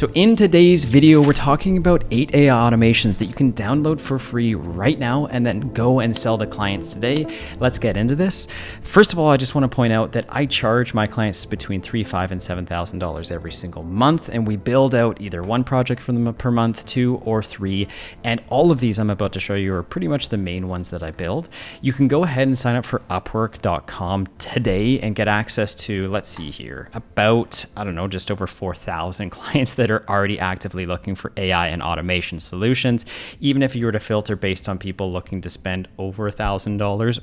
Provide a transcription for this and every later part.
So in today's video, we're talking about 8 AI automations that you can download for free right now and then go and sell to clients today. Let's get into this. First of all, I just want to point out that I charge my clients between $3,500 and $7,000 every single month, and we build out either one project for them per month, 2 or 3, and all of these I'm about to show you are pretty much the main ones that I build. You can go ahead and sign up for Upwork.com today and get access to, let's see here, about, I don't know, just over 4,000 clients that are already actively looking for AI and automation solutions. Even if you were to filter based on people looking to spend over $1,000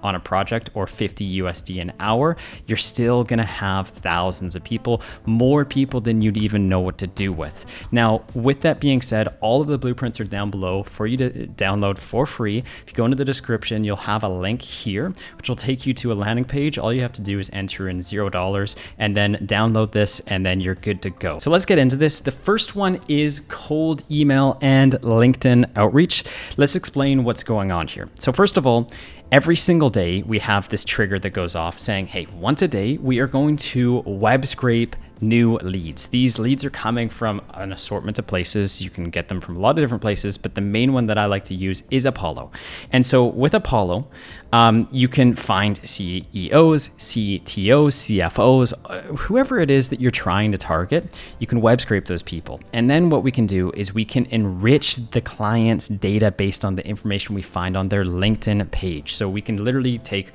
on a project or 50 USD an hour, you're still gonna have thousands of people, more people than you'd even know what to do with. Now, with that being said, all of the blueprints are down below for you to download for free. If you go into the description, you'll have a link here, which will take you to a landing page. All you have to do is enter in $0 and then download this, and then you're good to go. So let's get into this. The first one is cold email and LinkedIn outreach. Let's explain what's going on here. So first of all, every single day, we have this trigger that goes off saying, hey, once a day, we are going to web scrape new leads. These leads are coming from an assortment of places. You can get them from a lot of different places, but the main one that I like to use is Apollo. And so with Apollo, you can find CEOs, CTOs, CFOs, whoever it is that you're trying to target, you can web scrape those people. And then what we can do is we can enrich the client's data based on the information we find on their LinkedIn page. So we can literally take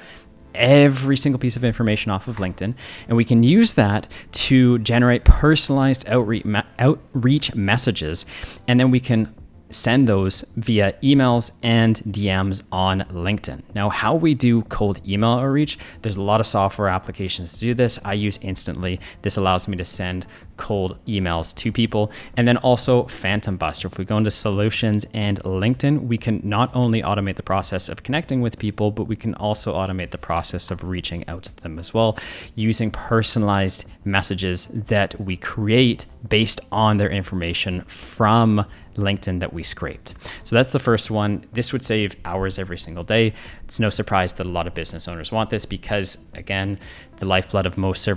every single piece of information off of LinkedIn, and we can use that to generate personalized outreach messages, and then we can send those via emails and DMs on LinkedIn. Now, how we do cold email outreach, there's a lot of software applications to do this. I use Instantly. This allows me to send cold emails to people. And then also Phantom Buster. If we go into solutions and LinkedIn, we can not only automate the process of connecting with people, but we can also automate the process of reaching out to them as well, using personalized messages that we create based on their information from LinkedIn that we scraped. So that's the first one. This would save hours every single day. It's no surprise that a lot of business owners want this because, again, the lifeblood of most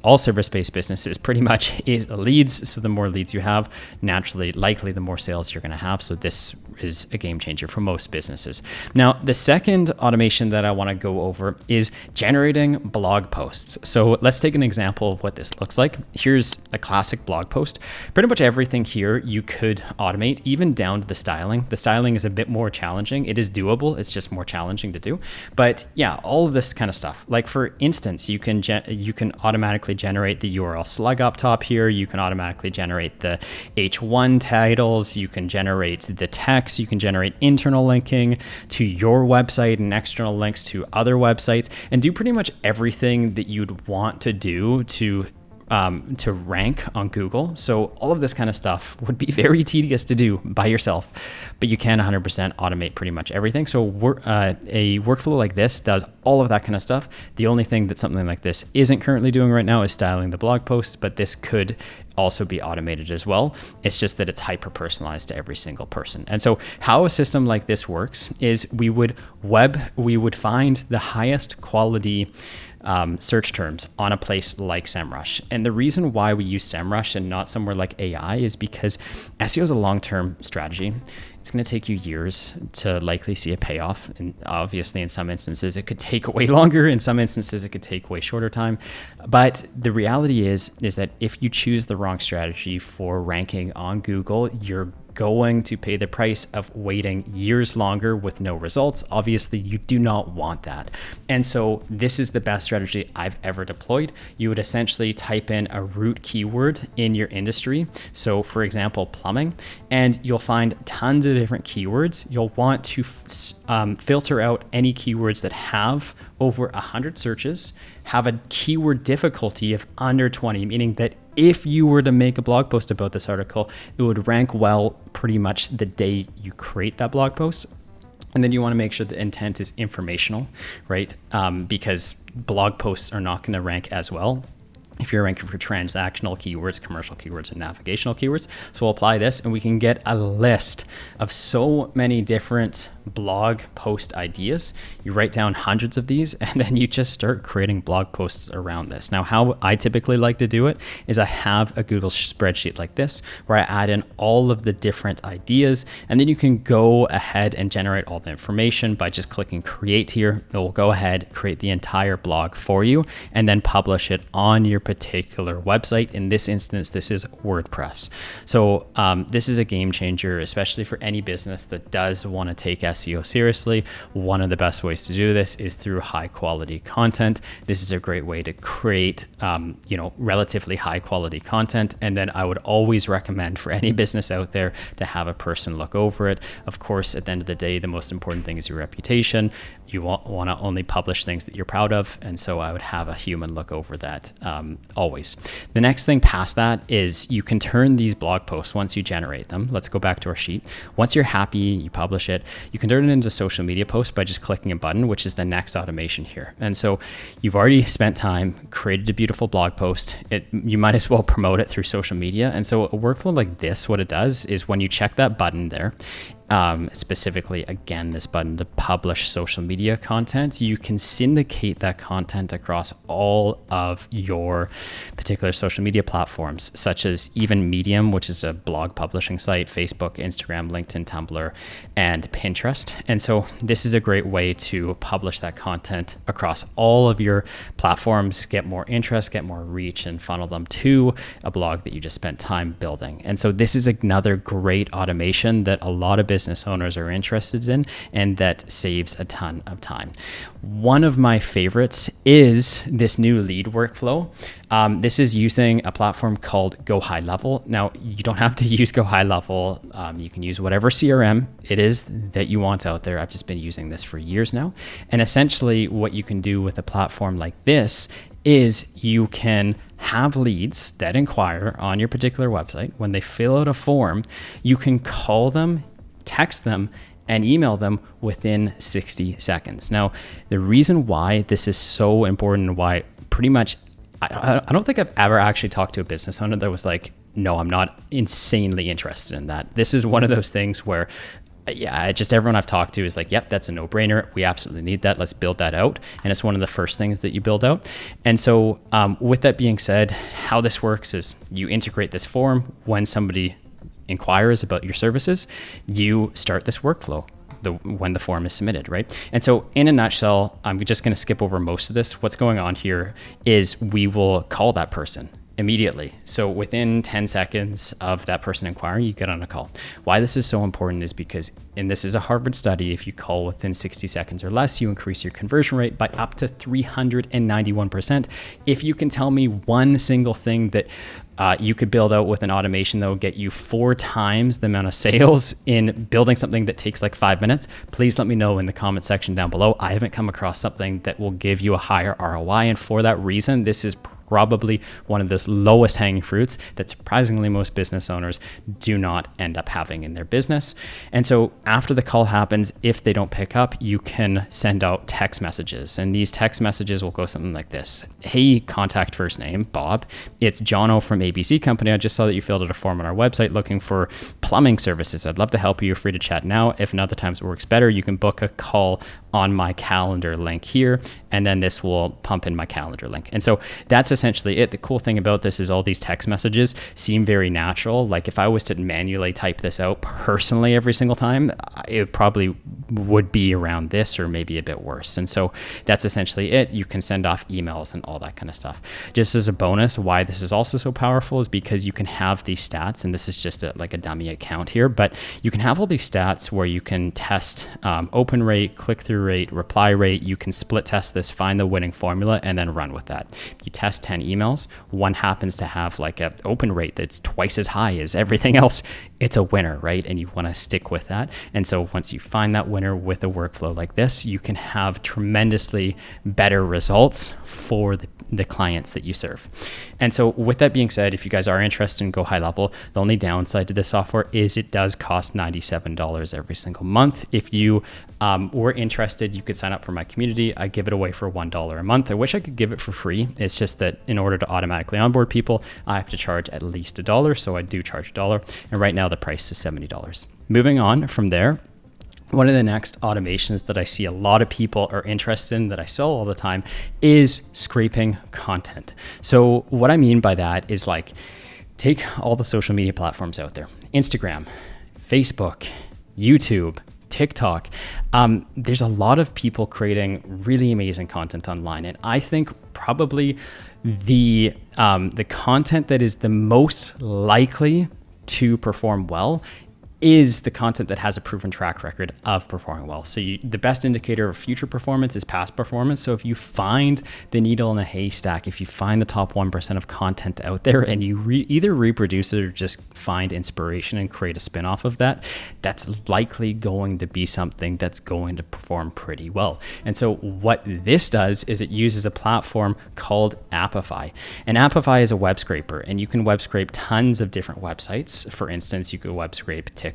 all service-based businesses pretty much is leads. So the more leads you have, naturally, likely the more sales you're going to have. So this is a game changer for most businesses. Now, the second automation that I want to go over is generating blog posts. So let's take an example of what this looks like. Here's a classic blog post. Pretty much everything here you could automate, even down to the styling. The styling is a bit more challenging. It is doable. It's just more challenging to do. But yeah, all of this kind of stuff. Like for instance, you can automatically generate the URL slug up top here. You can automatically generate the H1 titles. You can generate the text. You can generate internal linking to your website and external links to other websites, and do pretty much everything that you'd want to do to rank on Google. So all of this kind of stuff would be very tedious to do by yourself, but you can 100% automate pretty much everything. So a workflow like this does all of that kind of stuff. The only thing that something like this isn't currently doing right now is styling the blog posts, but this could also be automated as well. It's just that it's hyper personalized to every single person. And so how a system like this works is we would find the highest quality search terms on a place like SEMrush. And the reason why we use SEMrush and not somewhere like AI is because SEO is a long-term strategy. It's going to take you years to likely see a payoff. And obviously in some instances it could take way longer. In some instances it could take way shorter time. But the reality is that if you choose the wrong strategy for ranking on Google, you're going to pay the price of waiting years longer with no results. Obviously, you do not want that. And so this is the best strategy I've ever deployed. You would essentially type in a root keyword in your industry. So for example, plumbing, and you'll find tons of different keywords. You'll want to filter out any keywords that have over 100 searches, have a keyword difficulty of under 20, meaning that if you were to make a blog post about this article, it would rank well pretty much the day you create that blog post. And then you want to make sure the intent is informational, right? Because blog posts are not going to rank as well if you're ranking for transactional keywords, commercial keywords, and navigational keywords. So we'll apply this and we can get a list of so many different blog post ideas. You write down hundreds of these, and then you just start creating blog posts around this. Now, how I typically like to do it is I have a Google spreadsheet like this where I add in all of the different ideas, and then you can go ahead and generate all the information by just clicking create here. It will go ahead, create the entire blog for you, and then publish it on your particular website. In this instance, this is WordPress. So this is a game changer, especially for any business that does want to take SEO seriously. One of the best ways to do this is through high quality content. This is a great way to create, relatively high quality content. And then I would always recommend for any business out there to have a person look over it. Of course, at the end of the day, the most important thing is your reputation. You want to only publish things that you're proud of. And so I would have a human look over that always. The next thing past that is you can turn these blog posts once you generate them. Let's go back to our sheet. Once you're happy, you publish it, you can turn it into social media posts by just clicking a button, which is the next automation here. And so you've already spent time, created a beautiful blog post. You might as well promote it through social media. And so a workflow like this, what it does is when you check that button there, specifically, again, this button to publish social media content, you can syndicate that content across all of your particular social media platforms, such as even Medium, which is a blog publishing site, Facebook, Instagram, LinkedIn, Tumblr, and Pinterest. And so this is a great way to publish that content across all of your platforms, get more interest, get more reach, and funnel them to a blog that you just spent time building. And so this is another great automation that a lot of business owners are interested in, and that saves a ton of time. One of my favorites is this new lead workflow. This is using a platform called Go High Level. Now, you don't have to use Go High Level. You can use whatever CRM it is that you want out there. I've just been using this for years now. And essentially what you can do with a platform like this is you can have leads that inquire on your particular website. When they fill out a form, you can call them, text them, and email them within 60 seconds. Now, the reason why this is so important and why pretty much, I don't think I've ever actually talked to a business owner that was like, no, I'm not insanely interested in that. This is one of those things where just everyone I've talked to is like, yep, that's a no-brainer. We absolutely need that. Let's build that out. And it's one of the first things that you build out. And so with that being said, how this works is you integrate this form. When somebody inquires about your services, you start this workflow when the form is submitted, right? And so in a nutshell, I'm just going to skip over most of this. What's going on here is we will call that person immediately. So within 10 seconds of that person inquiring, you get on a call. Why this is so important is because, and this is a Harvard study, if you call within 60 seconds or less, you increase your conversion rate by up to 391%. If you can tell me one single thing that you could build out with an automation that will get you 4 times the amount of sales in building something that takes like 5 minutes, please let me know in the comment section down below. I haven't come across something that will give you a higher ROI. And for that reason, this is probably one of those lowest hanging fruits that surprisingly most business owners do not end up having in their business. And so after the call happens, if they don't pick up, you can send out text messages. And these text messages will go something like this. Hey, contact first name, Bob. It's Jono from ABC Company. I just saw that you filled out a form on our website looking for plumbing services. I'd love to help you. You're free to chat now. If in other times it works better, you can book a call on my calendar link here, and then this will pump in my calendar link. And so that's essentially it. The cool thing about this is all these text messages seem very natural. Like if I was to manually type this out personally every single time, it probably would be around this or maybe a bit worse. And so that's essentially it. You can send off emails and all that kind of stuff. Just as a bonus, why this is also so powerful is because you can have these stats, and this is just like a dummy account here, but you can have all these stats where you can test open rate, click-through rate, reply rate. You can split test this, find the winning formula, and then run with that. You test 10 emails, one happens to have like an open rate that's twice as high as everything else. It's a winner, right? And you want to stick with that. And so once you find that winner with a workflow like this, you can have tremendously better results for the clients that you serve. And so with that being said, if you guys are interested in Go High Level, the only downside to this software is it does cost $97 every single month. If you were interested, you could sign up for my community. I give it away for $1 a month. I wish I could give it for free. It's just that in order to automatically onboard people, I have to charge at least $1. So I do charge $1. And right now the price is $70. Moving on from there, One of the next automations that I see a lot of people are interested in that I sell all the time is scraping content. So what I mean by that is like, take all the social media platforms out there, Instagram, Facebook, YouTube, TikTok. There's a lot of people creating really amazing content online. And I think probably the content that is the most likely to perform well is the content that has a proven track record of performing well. So the best indicator of future performance is past performance. So if you find the needle in a haystack, if you find the top 1% of content out there and you either reproduce it or just find inspiration and create a spin-off of that, that's likely going to be something that's going to perform pretty well. And so what this does is it uses a platform called Appify. And Appify is a web scraper, and you can web scrape tons of different websites. For instance, you could web scrape TikTok,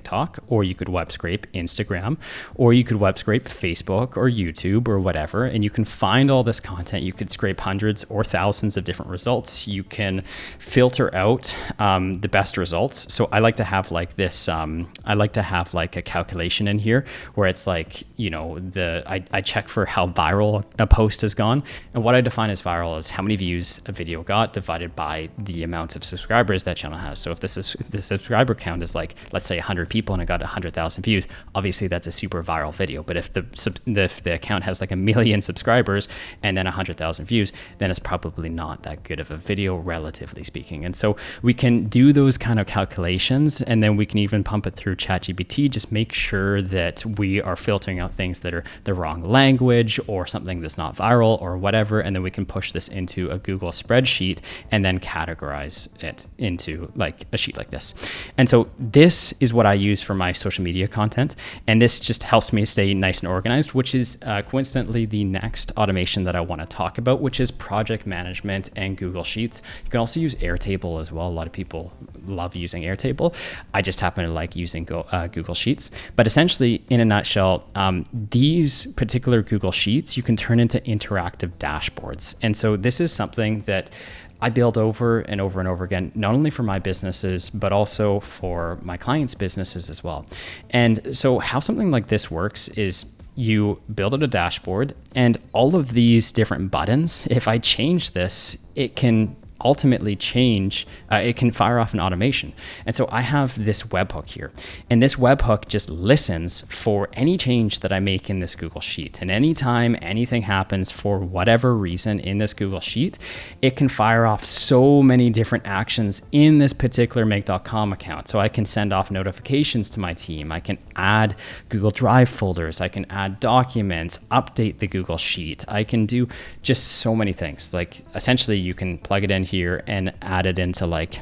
or you could web scrape Instagram, or you could web scrape Facebook or YouTube or whatever, and you can find all this content. You could scrape hundreds or thousands of different results. You can filter out the best results. So I like to have like this, I like to have like a calculation in here where it's like, you know, I check for how viral a post has gone. And what I define as viral is how many views a video got divided by the amount of subscribers that channel has. So if the subscriber count is like, let's say 100 people and it got 100,000 views, obviously that's a super viral video. But if the account has like 1 million subscribers and then 100,000 views, then it's probably not that good of a video, relatively speaking. And so we can do those kind of calculations, and then we can even pump it through ChatGPT, just make sure that we are filtering out things that are the wrong language or something that's not viral or whatever. And then we can push this into a Google spreadsheet and then categorize it into like a sheet like this. And so this is what I use for my social media content. And this just helps me stay nice and organized, which is coincidentally the next automation that I want to talk about, which is project management and Google Sheets. You can also use Airtable as well. A lot of people love using Airtable. I just happen to like using Google Sheets. But essentially, in a nutshell, these particular Google Sheets, you can turn into interactive dashboards. And so this is something that I build over and over and over again, not only for my businesses, but also for my clients' businesses as well. And so how something like this works is you build out a dashboard, and all of these different buttons, if I change this, it can ultimately change, it can fire off an automation. And so I have this webhook here, and this webhook just listens for any change that I make in this Google Sheet. And anytime anything happens for whatever reason in this Google Sheet, it can fire off so many different actions in this particular make.com account. So I can send off notifications to my team. I can add Google Drive folders. I can add documents, update the Google Sheet. I can do just so many things. Like essentially you can plug it in here and add it into like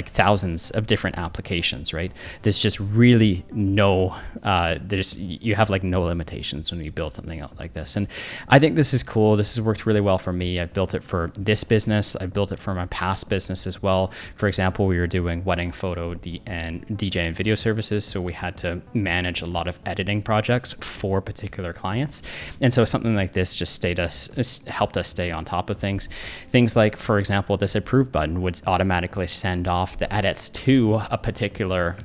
thousands of different applications, right? There's just really no, you have like no limitations when you build something out like this. And I think this is cool. This has worked really well for me. I've built it for this business. I've built it for my past business as well. For example, we were doing wedding photo and DJ and video services. So we had to manage a lot of editing projects for particular clients. And so something like this just helped us stay on top of things. Things like, for example, this approve button would automatically send off the edits to a particular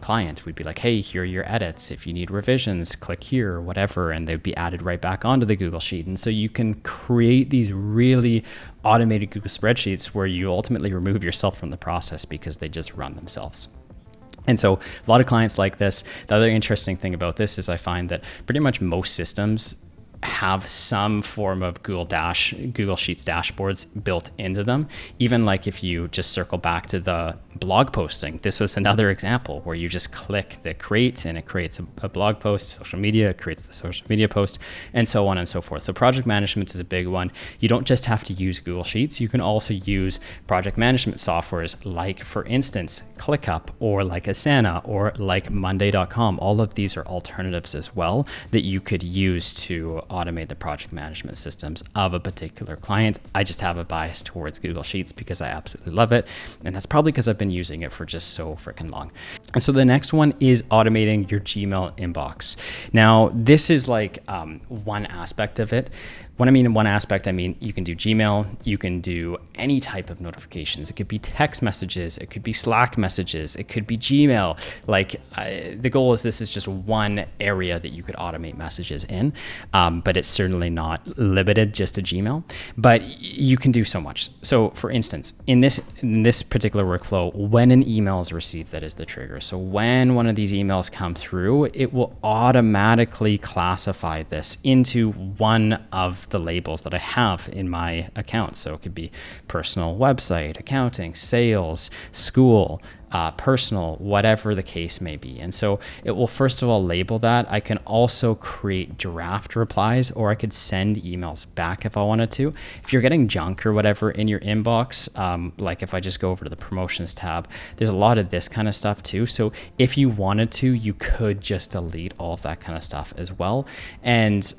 client. We'd be like, hey, here are your edits. If you need revisions, click here or whatever, and they'd be added right back onto the Google Sheet. And so you can create these really automated Google spreadsheets where you ultimately remove yourself from the process because they just run themselves. And so a lot of clients like this. The other interesting thing about this is I find that pretty much most systems have some form of Google Sheets dashboards built into them. Even like if you just circle back to the blog posting, this was another example where you just click the create and it creates a blog post, social media, it creates the social media post, and so on and so forth. So project management is a big one. You don't just have to use Google Sheets. You can also use project management softwares like, for instance, ClickUp or like Asana or like Monday.com. All of these are alternatives as well that you could use to automate the project management systems of a particular client. I just have a bias towards Google Sheets because I absolutely love it. And that's probably because I've been using it for just so freaking long. And so the next one is automating your Gmail inbox. Now, this is like one aspect of it. When I mean in one aspect, I mean you can do Gmail, you can do any type of notifications. It could be text messages, it could be Slack messages, it could be Gmail. The goal is this is just one area that you could automate messages in, but it's certainly not limited just to Gmail. But you can do so much. So, for instance, in this particular workflow, when an email is received, that is the trigger. So when one of these emails come through, it will automatically classify this into one of the labels that I have in my account. So it could be personal, website, accounting, sales, school, personal, whatever the case may be. And so it will first of all label that. I can also create draft replies, or I could send emails back if I wanted to. If you're getting junk or whatever in your inbox, like if I just go over to the promotions tab, there's a lot of this kind of stuff too. So if you wanted to, you could just delete all of that kind of stuff as well. And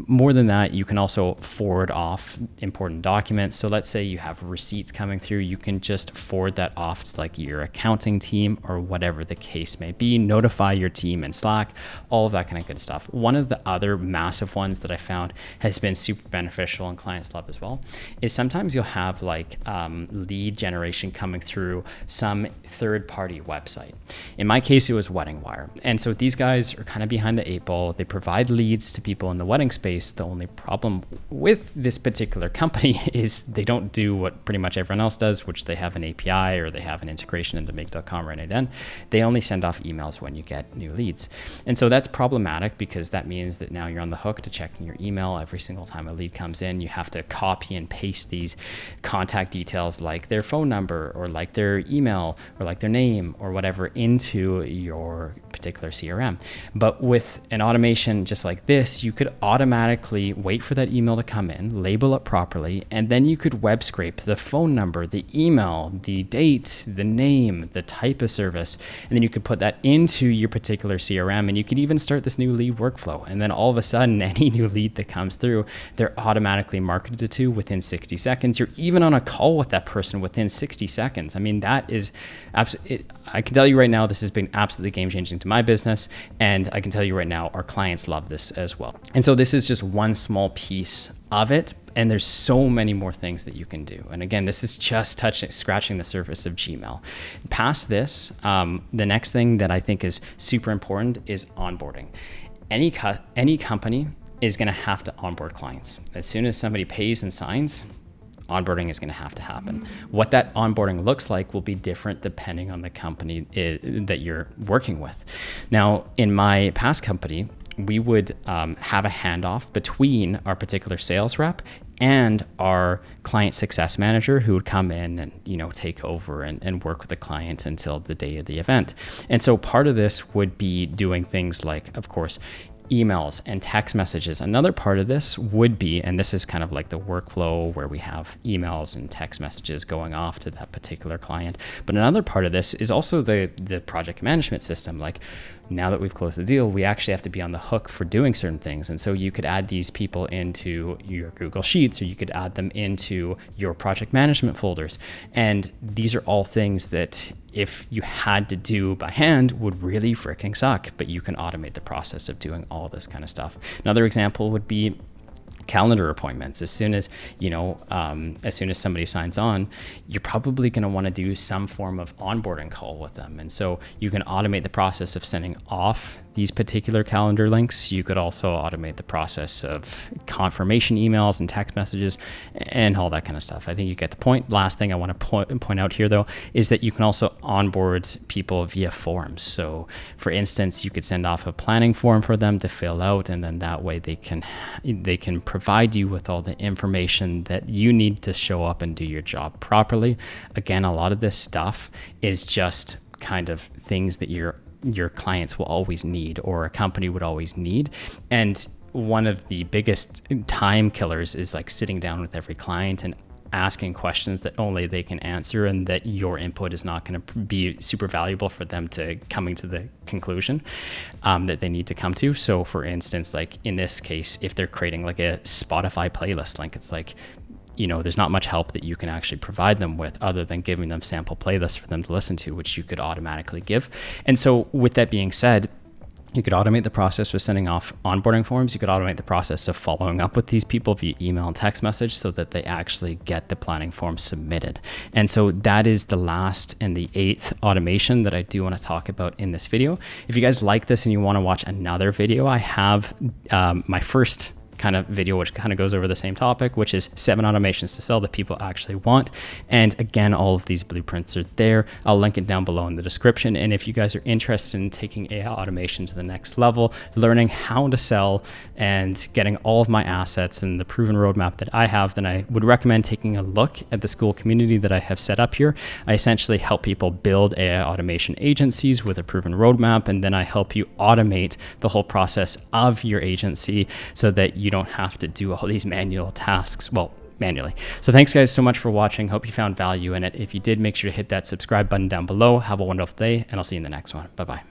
more than that, you can also forward off important documents. So let's say you have receipts coming through, you can just forward that off to like your accounting team or whatever the case may be, notify your team in Slack, all of that kind of good stuff. One of the other massive ones that I found has been super beneficial and clients love as well is sometimes you'll have lead generation coming through some third-party website. In my case, it was Wedding Wire. And so these guys are kind of behind the 8 ball. They provide leads to people in the wedding space. The only problem with this particular company is they don't do what pretty much everyone else does, which they have an API or they have an integration into make.com right then. They only send off emails when you get new leads. And so that's problematic because that means that now you're on the hook to checking your email every single time a lead comes in. You have to copy and paste these contact details like their phone number or like their email or like their name or whatever into your particular CRM. But with an automation just like this, you could automatically wait for that email to come in, label it properly, and then you could web scrape the phone number, the email, the date, the name, the type of service, and then you could put that into your particular CRM, and you could even start this new lead workflow. And then all of a sudden, any new lead that comes through, they're automatically marketed to within 60 seconds. You're even on a call with that person within 60 seconds. I mean, that is absolutely, I can tell you right now, this has been absolutely game-changing to my business, and I can tell you right now, our clients love this as well. And so this is just one small piece of it, and there's so many more things that you can do. And again, this is just scratching the surface of Gmail. Past this, the next thing that I think is super important is onboarding. Any company is going to have to onboard clients. As soon as somebody pays and signs, onboarding is going to have to happen. What that onboarding looks like will be different depending on the company that you're working with. Now, in my past company, we would have a handoff between our particular sales rep and our client success manager, who would come in and take over and work with the client until the day of the event. And so part of this would be doing things like, of course, emails and text messages. Another part of this would be, and this is kind of like the workflow where we have emails and text messages going off to that particular client. But another part of this is also the project management system. Like, now that we've closed the deal, we actually have to be on the hook for doing certain things. And so you could add these people into your Google Sheets, or you could add them into your project management folders. And these are all things that if you had to do by hand would really freaking suck, but you can automate the process of doing all this kind of stuff. Another example would be calendar appointments. As soon as somebody signs on, you're probably going to want to do some form of onboarding call with them. And so you can automate the process of sending off these particular calendar links. You could also automate the process of confirmation emails and text messages and all that kind of stuff. I think you get the point. Last thing I want to point out here, though, is that you can also onboard people via forms. So for instance, you could send off a planning form for them to fill out, and then that way they can provide you with all the information that you need to show up and do your job properly. Again, a lot of this stuff is just kind of things that your clients will always need, or a company would always need. And one of the biggest time killers is like sitting down with every client and asking questions that only they can answer, and that your input is not going to be super valuable for them to coming to the conclusion that they need to come to. So for instance, like in this case, if they're creating like a Spotify playlist link, it's like, there's not much help that you can actually provide them with other than giving them sample playlists for them to listen to, which you could automatically give. And so with that being said, You could automate the process of sending off onboarding forms. You could automate the process of following up with these people via email and text message so that they actually get the planning form submitted. And so that is the last and the 8th automation that I do want to talk about in this video. If you guys like this and you want to watch another video, I have my first kind of video which kind of goes over the same topic, which is 7 automations to sell that people actually want. And again, all of these blueprints are there. I'll link it down below in the description. And if you guys are interested in taking AI automation to the next level, learning how to sell and getting all of my assets and the proven roadmap that I have, then I would recommend taking a look at the school community that I have set up here. I essentially help people build AI automation agencies with a proven roadmap, and then I help you automate the whole process of your agency so that you don't have to do all these manual tasks, well, manually. So thanks guys so much for watching. Hope you found value in it. If you did, make sure to hit that subscribe button down below. Have a wonderful day, and I'll see you in the next one. Bye-bye.